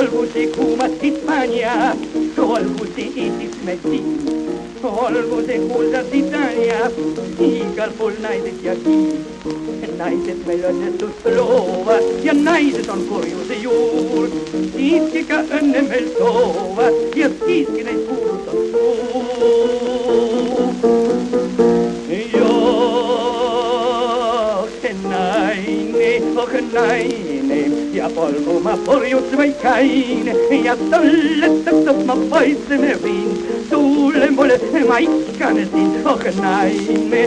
olgu see kuumas Hispaania, olgu see Eestis Mätsi, olgu see kuulsas Italia, igal pool naised ja kiid. Naised meil õnnestust loovad ja naised on kurjuse juur, siiski ka õnne meil toovad ja siiski neid kuulus on suur. Naine ja olgu ma purjus või kaine ja sulle tõstab ma poissene viin, sulle mulle ma ikkanesin, naine,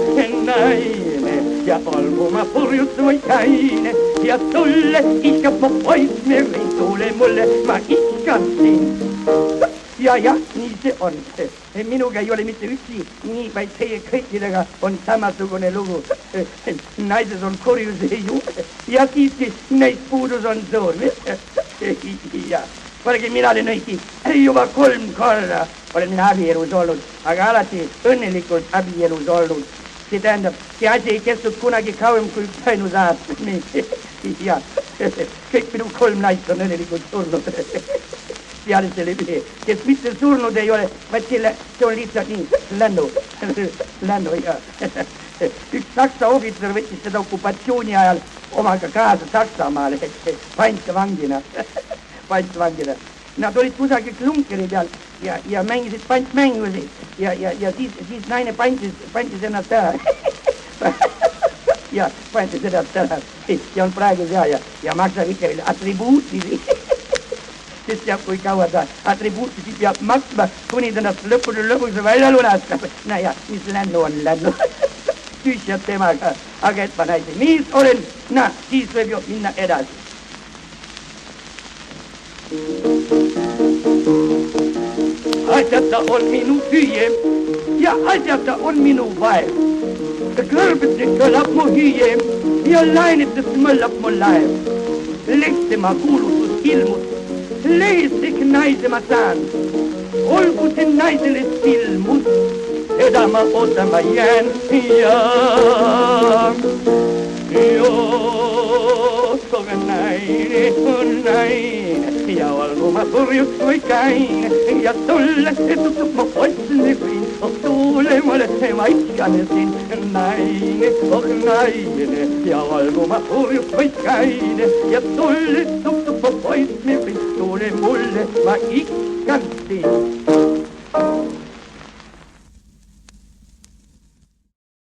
naine ja olgu ma purjus või kaine ja sulle ihkab ma poissene viin, sulle mulle ma ikkanesin. Ja, nii see on. Minuga ei ole mitte üksi, nii vaid teie kõikidega on samasugune lugu. Naised on kurjuse juurde ja siiski neist puudus on suur. Ja, vargi mina olen õigi juba 3 korda olen mina abielus olnud, aga alati õnnelikult abielus olnud. See tähendab, see asi ei kestnud kunagi kauem kui ainult aasta. Ja, kõik minu 3 naist on õnnelikult surnud. Peale selle mehe, kes mitte surnud ei ole, vaid see on lihtsalt nii, lännu, ja. Üks saksa ohvitser võttis seda okupatsiooni ajal omaga kaasa Saksamaale, pantvangina. Nad olid kusagil klunkeri peal ja mängisid pantmängusid ja siis naine pantis ennast ära. Ja pantis ennast ära ja on praegu seal ja maksab ikka veel atribuutisi. Sest teab, kui kaua ta atribuutisi peab maksma, kuni ta ennast lõpuks välja lunastab. Ja, mis lännu on lännu. Tühjad temaga, aga et ma naise mees olen, siis võib ju minna edasi. Asjata on minu hüüe ja asjata on minu vaev. Kõrbetest kõlab mu hüüe ja lainetest möllab mu laev. Lehtema kuulutus ilmus. Leeslik naise ma saan, olgu see naisele silmus, seda ma ootama jään. Aga naine ja olgu ma purjus või kaine ja sulle tutub ma poissene võin, sulle mulle ma ikkanesin. Naine ja olgu ma purjus või kaine ja sulle tutub ma poissene võin, sulle mulle ma ikkanesin.